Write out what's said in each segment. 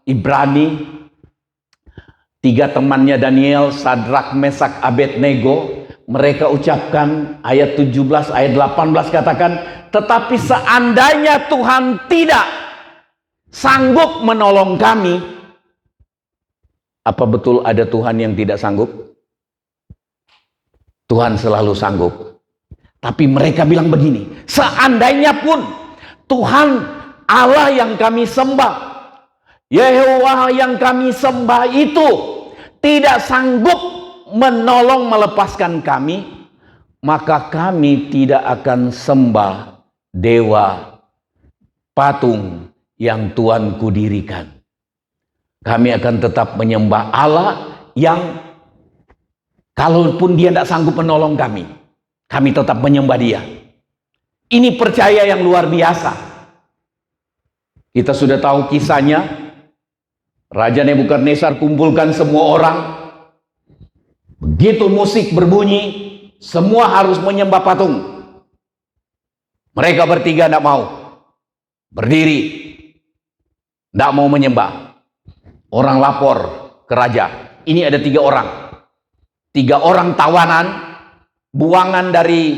Ibrani, 3 temannya Daniel, Sadrak, Mesak, Abednego, mereka ucapkan ayat 17, ayat 18 katakan, tetapi seandainya Tuhan tidak sanggup menolong kami. Apa betul ada Tuhan yang tidak sanggup? Tuhan selalu sanggup. Tapi mereka bilang begini, seandainya pun Tuhan Allah yang kami sembah, Yehovah yang kami sembah itu tidak sanggup menolong melepaskan kami, maka kami tidak akan sembah dewa patung yang Tuhan kudirikan. Kami akan tetap menyembah Allah yang kalaupun dia tidak sanggup menolong kami, kami tetap menyembah dia. Ini percaya yang luar biasa. Kita sudah tahu kisahnya. Raja Nebukadnezar kumpulkan semua orang. Begitu musik berbunyi, semua harus menyembah patung. Mereka bertiga tidak mau. Berdiri. Tidak mau menyembah. Orang lapor ke raja. Ini ada 3 orang. 3 orang tawanan, buangan dari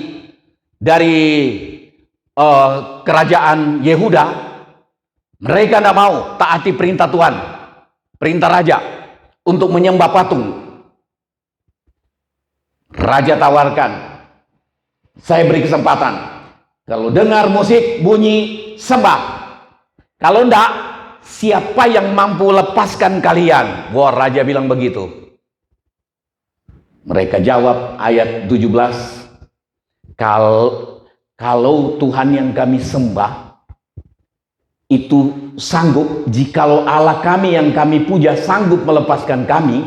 kerajaan Yehuda. Mereka tidak mau taati perintah Tuhan, perintah raja untuk menyembah patung. Raja tawarkan, saya beri kesempatan. Kalau dengar musik bunyi, sembah. Kalau tidak, siapa yang mampu lepaskan kalian? Wah, raja bilang begitu. Mereka jawab ayat 17, kalau Tuhan yang kami sembah itu sanggup, jikalau Allah kami yang kami puja sanggup melepaskan kami,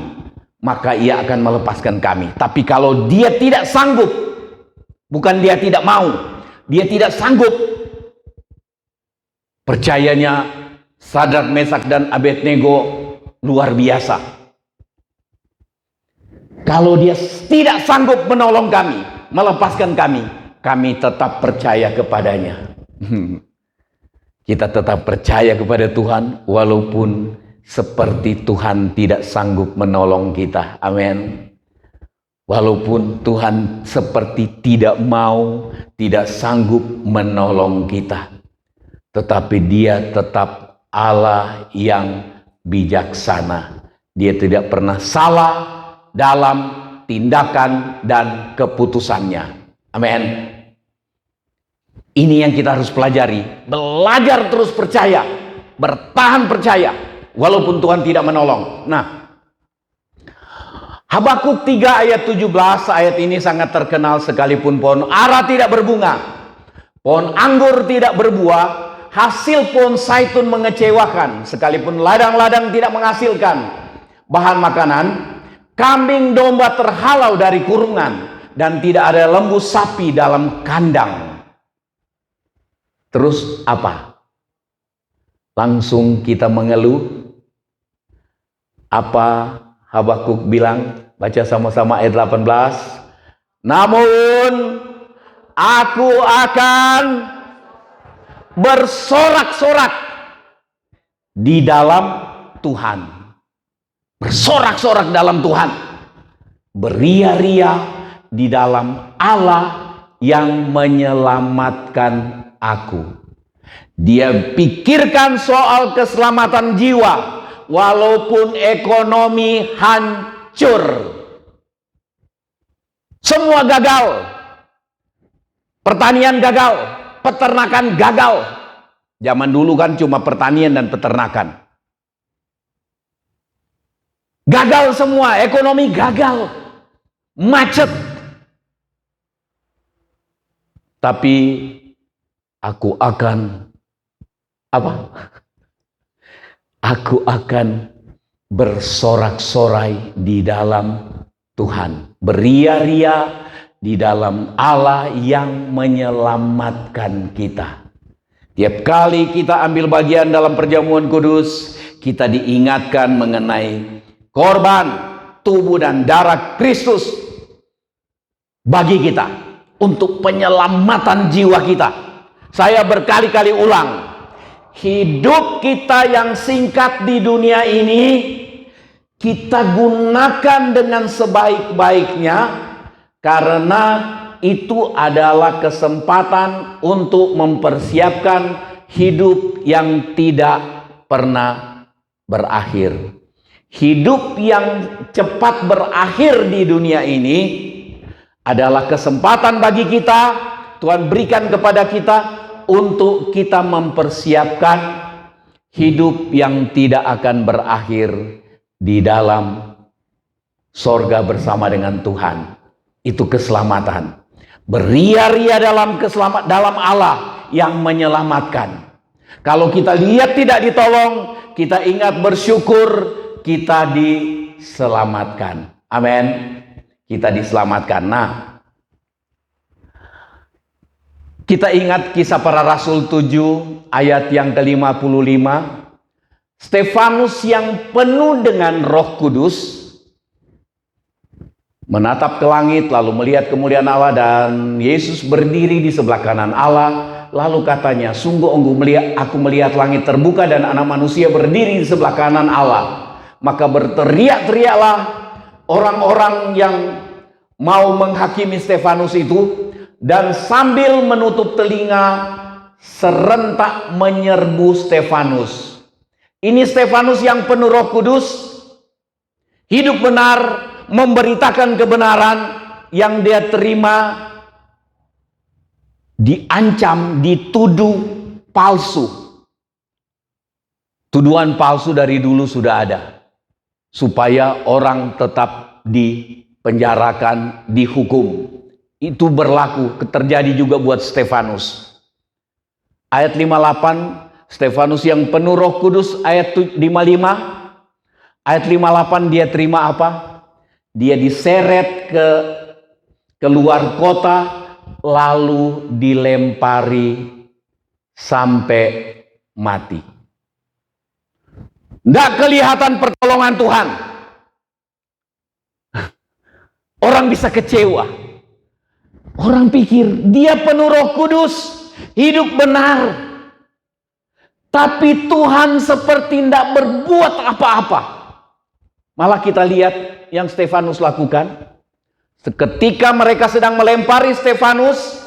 maka ia akan melepaskan kami. Tapi kalau dia tidak sanggup, bukan dia tidak mau, dia tidak sanggup, percayanya Sadrak, Mesak, dan Abednego luar biasa. Kalau dia tidak sanggup menolong kami, melepaskan kami, kami tetap percaya kepadanya. Kita tetap percaya kepada Tuhan walaupun seperti Tuhan tidak sanggup menolong kita. Amin. Walaupun Tuhan seperti tidak mau, tidak sanggup menolong kita, tetapi Dia tetap Allah yang bijaksana. Dia tidak pernah salah dalam tindakan dan keputusannya. Amin. Ini yang kita harus pelajari. Belajar terus percaya. Bertahan percaya. Walaupun Tuhan tidak menolong. Nah, Habakuk 3 ayat 17. Ayat ini sangat terkenal. Sekalipun pohon ara tidak berbunga, pohon anggur tidak berbuah, hasil pohon zaitun mengecewakan, sekalipun ladang-ladang tidak menghasilkan bahan makanan, kambing domba terhalau dari kurungan, dan tidak ada lembu sapi dalam kandang. Terus apa? Langsung kita mengeluh. Apa Habakuk bilang? Baca sama-sama ayat 18. Namun aku akan bersorak-sorak di dalam Tuhan. Bersorak-sorak dalam Tuhan. Beria-ria di dalam Allah yang menyelamatkan aku. Dia pikirkan soal keselamatan jiwa walaupun ekonomi hancur. Semua gagal. Pertanian gagal, peternakan gagal. Zaman dulu kan cuma pertanian dan peternakan. Gagal semua, ekonomi gagal. Macet. Tapi aku akan apa? Aku akan bersorak-sorai di dalam Tuhan. Beria-ria di dalam Allah yang menyelamatkan kita. Tiap kali kita ambil bagian dalam perjamuan kudus, kita diingatkan mengenai korban tubuh dan darah Kristus bagi kita untuk penyelamatan jiwa kita. Saya berkali-kali ulang, hidup kita yang singkat di dunia ini kita gunakan dengan sebaik-baiknya, karena itu adalah kesempatan untuk mempersiapkan hidup yang tidak pernah berakhir. Hidup yang cepat berakhir di dunia ini adalah kesempatan bagi kita, Tuhan berikan kepada kita untuk kita mempersiapkan hidup yang tidak akan berakhir di dalam sorga bersama dengan Tuhan. Itu keselamatan. Beria-ria dalam Allah yang menyelamatkan. Kalau kita lihat tidak ditolong, kita ingat bersyukur kita diselamatkan. Amin. Kita diselamatkan. Nah, kita ingat Kisah Para Rasul 7 ayat yang ke-55. Stefanus yang penuh dengan Roh Kudus menatap ke langit lalu melihat kemuliaan Allah, dan Yesus berdiri di sebelah kanan Allah. Lalu katanya, sungguh aku melihat langit terbuka dan Anak Manusia berdiri di sebelah kanan Allah. Maka berteriak-teriaklah orang-orang yang mau menghakimi Stefanus itu, dan sambil menutup telinga serentak menyerbu Stefanus. Ini Stefanus yang penuh Roh Kudus, hidup benar, memberitakan kebenaran yang dia terima, diancam, dituduh palsu. Tuduhan palsu dari dulu sudah ada, supaya orang tetap dipenjarakan, dihukum. Itu berlaku, terjadi juga buat Stefanus. Ayat 58, Stefanus yang penuh Roh Kudus, ayat 55. Ayat 58 dia terima apa? Dia diseret keluar kota, lalu dilempari sampai mati. Tidak kelihatan pertolongan Tuhan. Orang bisa kecewa. Orang pikir dia penuh Roh Kudus, hidup benar. Tapi Tuhan seperti tidak berbuat apa-apa. Malah kita lihat yang Stefanus lakukan. Ketika mereka sedang melempari Stefanus,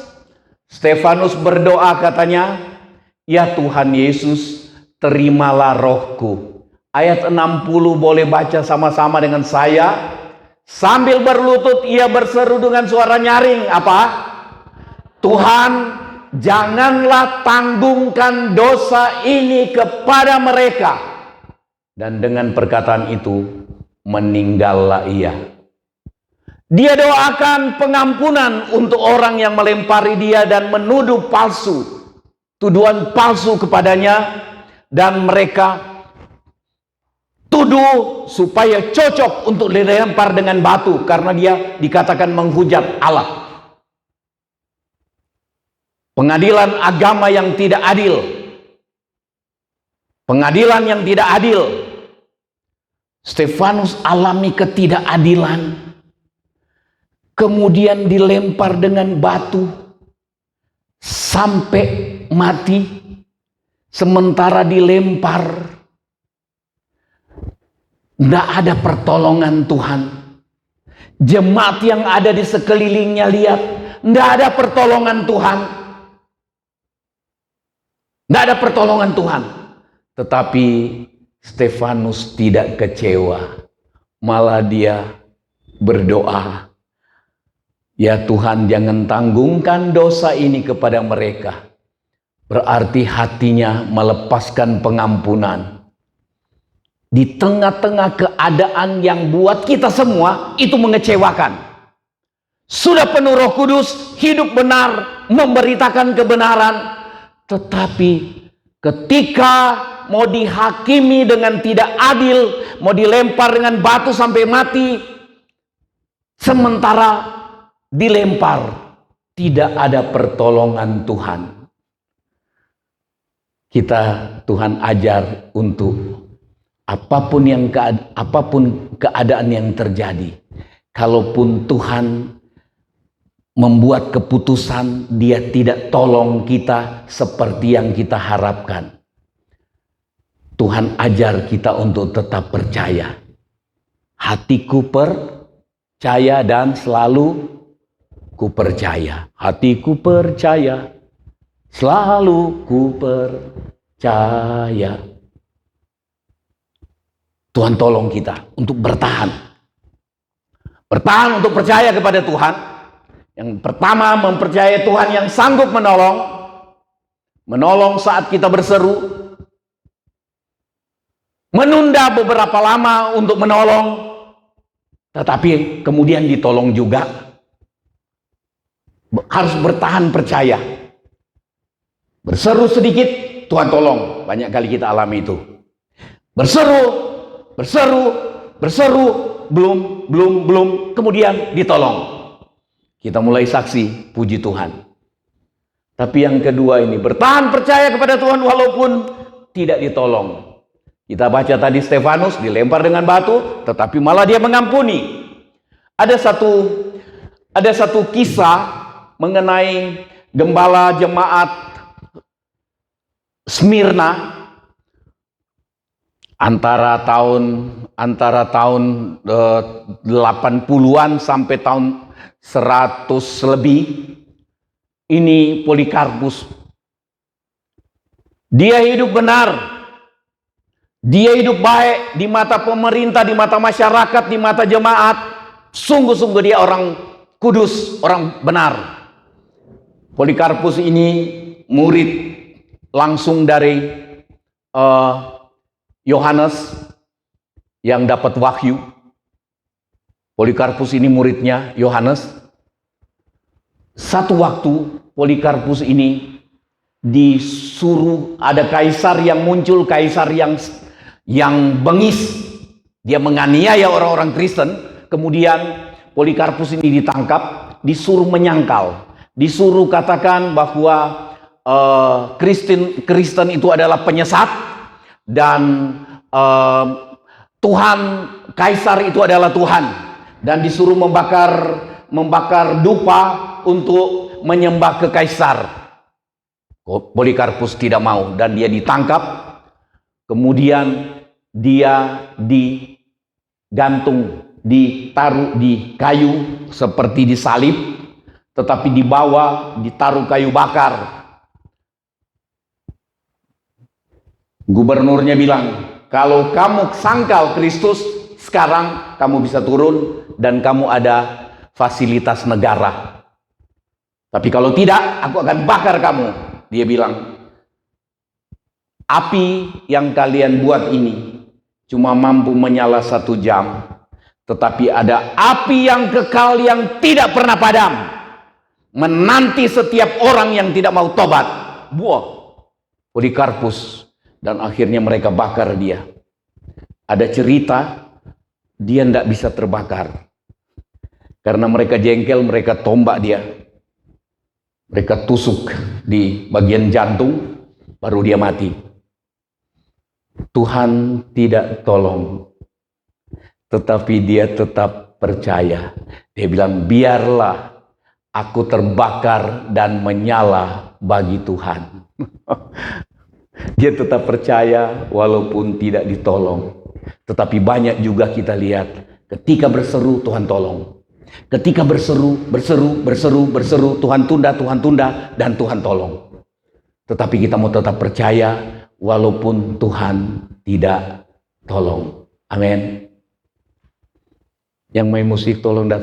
Stefanus berdoa katanya, ya Tuhan Yesus, terimalah rohku. Ayat 60 boleh baca sama-sama dengan saya. Sambil berlutut ia berseru dengan suara nyaring, apa? Tuhan, janganlah tanggungkan dosa ini kepada mereka. Dan dengan perkataan itu meninggallah ia. Dia doakan pengampunan untuk orang yang melempari dia dan menuduh palsu, tuduhan palsu kepadanya, dan mereka tuduh supaya cocok untuk dilempar dengan batu karena dia dikatakan menghujat Allah. Pengadilan agama yang tidak adil. Pengadilan yang tidak adil. Stefanus alami ketidakadilan. Kemudian dilempar dengan batu sampai mati. Sementara dilempar, tidak ada pertolongan Tuhan. Jemaat yang ada di sekelilingnya lihat, tidak ada pertolongan Tuhan. Tidak ada pertolongan Tuhan. Tetapi Stefanus tidak kecewa. Malah dia berdoa, ya Tuhan, jangan tanggungkan dosa ini kepada mereka. Berarti hatinya melepaskan pengampunan. Di tengah-tengah keadaan yang buat kita semua itu mengecewakan. Sudah penuh Roh Kudus, hidup benar, memberitakan kebenaran. Tetapi ketika mau dihakimi dengan tidak adil, mau dilempar dengan batu sampai mati, sementara dilempar, tidak ada pertolongan Tuhan. Tuhan ajar untuk apapun keadaan yang terjadi, kalaupun Tuhan membuat keputusan, dia tidak tolong kita seperti yang kita harapkan. Tuhan ajar kita untuk tetap percaya. Hatiku percaya dan selalu ku percaya. Hatiku percaya, selalu ku percaya. Tuhan tolong kita untuk bertahan. Bertahan untuk percaya kepada Tuhan. Yang pertama, mempercayai Tuhan yang sanggup menolong. Menolong saat kita berseru. Menunda beberapa lama untuk menolong, tetapi kemudian ditolong juga. Harus bertahan percaya. Berseru sedikit, Tuhan tolong. Banyak kali kita alami itu. Berseru, belum, kemudian ditolong. Kita mulai saksi, puji Tuhan. Tapi yang kedua ini, bertahan percaya kepada Tuhan walaupun tidak ditolong. Kita baca tadi Stefanus dilempar dengan batu, tetapi malah dia mengampuni. Ada satu kisah mengenai gembala jemaat Smyrna antara tahun 80-an sampai tahun 100 lebih. Ini Polikarpus. Dia hidup benar. Dia hidup baik di mata pemerintah, di mata masyarakat, di mata jemaat. Sungguh-sungguh dia orang kudus, orang benar. Polikarpus ini murid langsung dari Yohanes yang dapat wahyu. Polikarpus ini muridnya Yohanes. Satu waktu Polikarpus ini disuruh, ada kaisar yang muncul, kaisar yang bengis. Dia menganiaya orang-orang Kristen. Kemudian Polikarpus ini ditangkap, disuruh menyangkal, disuruh katakan bahwa Kristen itu adalah penyesat, dan Tuhan kaisar itu adalah Tuhan, dan disuruh membakar dupa untuk menyembah ke kaisar. Polikarpus tidak mau dan dia ditangkap. Kemudian dia digantung, ditaruh di kayu seperti disalib, tetapi di bawah ditaruh kayu bakar. Gubernurnya bilang, kalau kamu sangkal Kristus, sekarang kamu bisa turun dan kamu ada fasilitas negara. Tapi kalau tidak, aku akan bakar kamu. Dia bilang, api yang kalian buat ini cuma mampu menyala 1 jam, tetapi ada api yang kekal yang tidak pernah padam, menanti setiap orang yang tidak mau tobat. Buah Polikarpus, dan akhirnya mereka bakar dia. Ada cerita dia tidak bisa terbakar karena mereka jengkel, mereka tombak dia, mereka tusuk di bagian jantung, baru dia mati. Tuhan tidak tolong, tetapi dia tetap percaya. Dia bilang, biarlah aku terbakar dan menyala bagi Tuhan. Dia tetap percaya walaupun tidak ditolong. Tetapi banyak juga kita lihat, ketika berseru Tuhan tolong. Ketika berseru, Tuhan tunda, dan Tuhan tolong. Tetapi kita mau tetap percaya walaupun Tuhan tidak tolong. Amin. Yang main musik tolong datang.